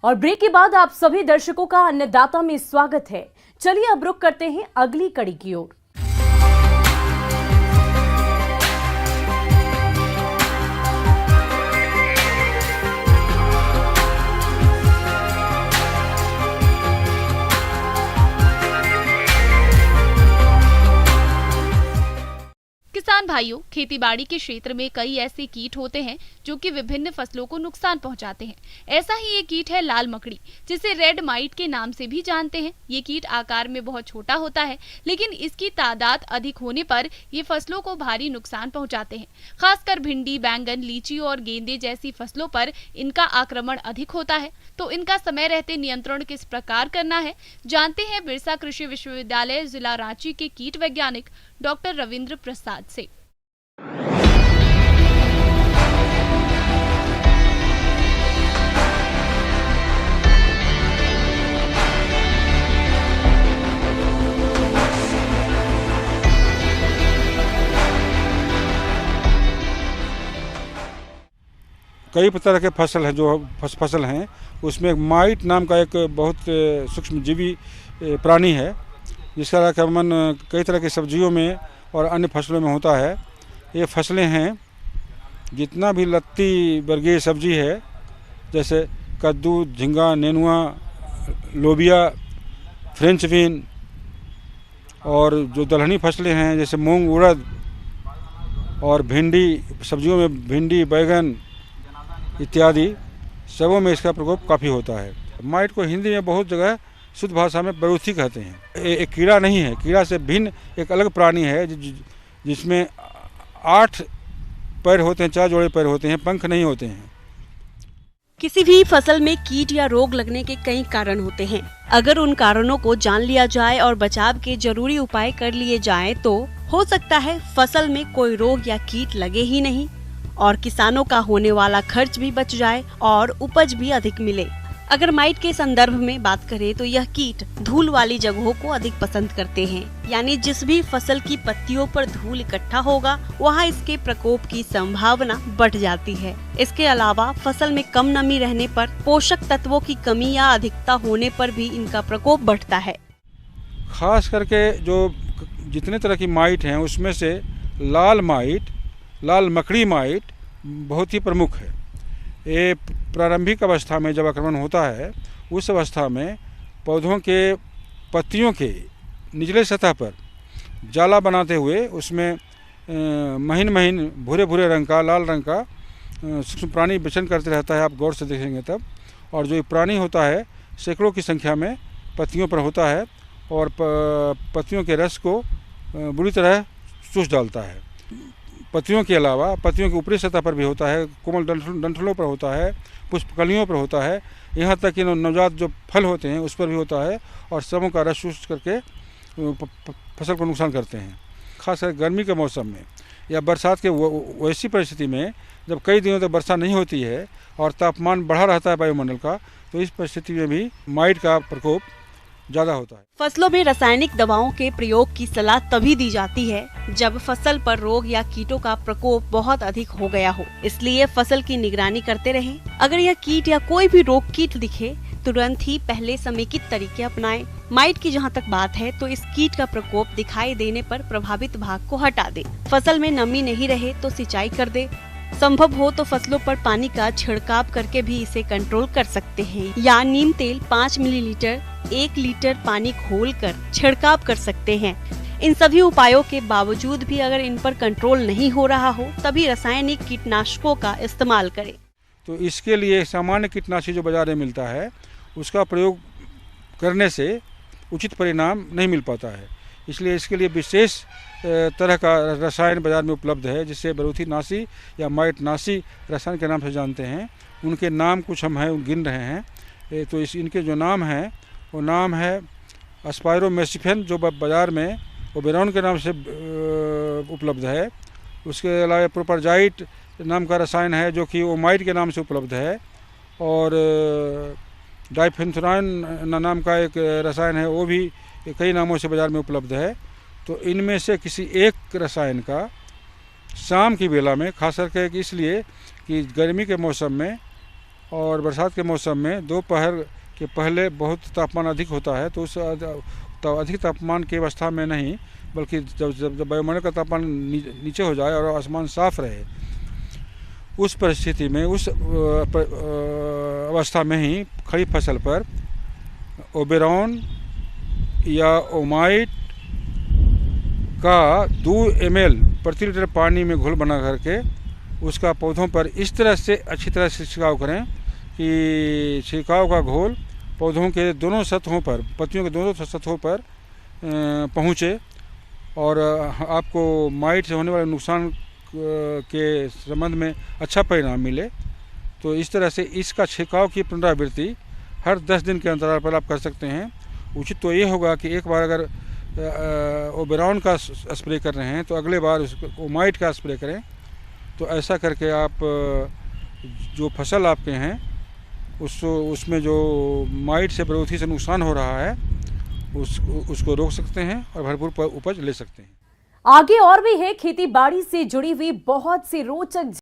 और ब्रेक के बाद आप सभी दर्शकों का अन्नदाता में स्वागत है। चलिए अब रुक करते हैं अगली कड़ी की ओर। किसान भाइयों, खेतीबाड़ी के क्षेत्र में कई ऐसे कीट होते हैं जो कि विभिन्न फसलों को नुकसान पहुंचाते हैं। ऐसा ही एक कीट है लाल मकड़ी, जिसे रेड माइट के नाम से भी जानते हैं। ये कीट आकार में बहुत छोटा होता है, लेकिन इसकी तादाद अधिक होने पर ये फसलों को भारी नुकसान पहुंचाते हैं। खासकर भिंडी, बैंगन, लीची और गेंदे जैसी फसलों पर इनका आक्रमण अधिक होता है। तो इनका समय रहते नियंत्रण किस प्रकार करना है, जानते हैं बिरसा कृषि विश्वविद्यालय जिला रांची के कीट वैज्ञानिक डॉक्टर रविंद्र प्रसाद से। कई तरह के फसल हैं, जो फसल हैं उसमें एक माइट नाम का एक बहुत सूक्ष्म जीवी प्राणी है, जिसका आक्रमण कई तरह की सब्जियों में और अन्य फसलों में होता है। ये फसलें हैं जितना भी लत्ती वर्गीय सब्जी है, जैसे कद्दू, झींगा, नेनुआ, लोबिया, फ्रेंच बीन, और जो दलहनी फसलें हैं जैसे मूंग, उड़द और भिंडी, सब्जियों में भिंडी, बैगन इत्यादि सबों में इसका प्रकोप काफ़ी होता है। माइट को हिंदी में बहुत जगह शुद्ध भाषा में बरूथी कहते हैं। एक कीड़ा नहीं है, कीड़ा से भिन्न एक अलग प्राणी है जिसमें 8 पैर होते हैं, 4 जोड़े पैर होते हैं, पंख नहीं होते हैं। किसी भी फसल में कीट या रोग लगने के कई कारण होते हैं। अगर उन कारणों को जान लिया जाए और बचाव के जरूरी उपाय कर लिए जाएं, तो हो सकता है फसल में कोई रोग या कीट लगे ही नहीं और किसानों का होने वाला खर्च भी बच जाए और उपज भी अधिक मिले। अगर माइट के संदर्भ में बात करें तो यह कीट धूल वाली जगहों को अधिक पसंद करते हैं, यानी जिस भी फसल की पत्तियों पर धूल इकट्ठा होगा वहाँ इसके प्रकोप की संभावना बढ़ जाती है। इसके अलावा फसल में कम नमी रहने पर, पोषक तत्वों की कमी या अधिकता होने पर भी इनका प्रकोप बढ़ता है। खास करके जो जितने तरह की माइट हैं उसमें से लाल माइट, लाल मकड़ी माइट बहुत ही प्रमुख है। ये प्रारंभिक अवस्था में जब आक्रमण होता है, उस अवस्था में पौधों के पत्तियों के निचले सतह पर जाला बनाते हुए उसमें महीन महीन भूरे भूरे रंग का, लाल रंग का सूक्ष्म प्राणी विचरण करते रहता है। आप गौर से देखेंगे तब। और जो प्राणी होता है सैकड़ों की संख्या में पत्तियों पर होता है और पत्तियों के रस को बुरी तरह चूस डालता है। पत्तियों के अलावा पत्तियों की ऊपरी सतह पर भी होता है, कोमल डंठलों पर होता है, पुष्पकलियों पर होता है, यहाँ तक कि नवजात जो फल होते हैं उस पर भी होता है और सबों का रस चूस करके फसल को नुकसान करते हैं। खासकर गर्मी के मौसम में या बरसात के वैसी परिस्थिति में जब कई दिनों तक वर्षा नहीं होती है और तापमान बढ़ा रहता है वायुमंडल का, तो इस परिस्थिति में भी माइट का प्रकोप ज्यादा होता है। फसलों में रासायनिक दवाओं के प्रयोग की सलाह तभी दी जाती है जब फसल पर रोग या कीटों का प्रकोप बहुत अधिक हो गया हो। इसलिए फसल की निगरानी करते रहें। अगर यह कीट या कोई भी रोग कीट दिखे, तुरंत ही पहले समेकित तरीके अपनाएं। माइट की जहाँ तक बात है तो इस कीट का प्रकोप दिखाई देने पर प्रभावित भाग को हटा दे। फसल में नमी नहीं रहे तो सिंचाई कर दे। संभव हो तो फसलों पर पानी का छिड़काव करके भी इसे कंट्रोल कर सकते हैं, या नीम तेल 5 मिलीलीटर 1 लीटर पानी घोलकर छिड़काव कर सकते हैं। इन सभी उपायों के बावजूद भी अगर इन पर कंट्रोल नहीं हो रहा हो, तभी रासायनिक कीटनाशकों का इस्तेमाल करें। तो इसके लिए सामान्य कीटनाशी जो बाजार में मिलता है उसका प्रयोग करने से उचित परिणाम नहीं मिल पाता है। इसलिए इसके लिए विशेष तरह का रसायन बाजार में उपलब्ध है, जिसे बरूथी नाशी या माइट नाशी रसायन के नाम से जानते हैं। उनके नाम कुछ हम हैं गिन रहे हैं। तो इनके जो नाम हैं वो नाम है स्पायरोमेसिफेन, जो बाज़ार में ओबेरॉन के नाम से उपलब्ध है। उसके अलावा प्रोपरजाइट नाम का रसायन है जो कि ओमाइट के नाम से उपलब्ध है, और डाइफेंथुरान नाम का एक रसायन है, वो भी कई नामों से बाज़ार में उपलब्ध है। तो इनमें से किसी एक रसायन का शाम की बेला में, खास करके इसलिए कि गर्मी के मौसम में और बरसात के मौसम में दोपहर के पहले बहुत तापमान अधिक होता है, तो उस अधिक तापमान की अवस्था में नहीं, बल्कि जब वायुमंडल का तापमान नीचे हो जाए और आसमान साफ रहे, उस परिस्थिति में, उस अवस्था में ही खड़ी फसल पर ओबेरॉन या ओमाइट का 2 ml प्रति लीटर पानी में घोल बना करके उसका पौधों पर इस तरह से अच्छी तरह से छिड़काव करें कि छिड़काव का घोल पौधों के दोनों सतहों पर, पत्तियों के दोनों सतहों पर पहुँचे और आपको माइट से होने वाले नुकसान के संबंध में अच्छा परिणाम मिले। तो इस तरह से इसका छिड़काव की पुनरावृत्ति हर 10 दिन के अंतराल पर आप कर सकते हैं। उचित तो ये होगा कि एक बार अगर ओबेरॉन का स्प्रे कर रहे हैं तो अगले बार ओमाइट का स्प्रे करें। तो ऐसा करके आप जो फसल आपके हैं उसमें जो माइट से प्रवृत्ति से नुकसान हो रहा है उसको रोक सकते हैं और भरपूर उपज ले सकते हैं। आगे और भी है खेती बाड़ी से जुड़ी हुई बहुत सी रोचक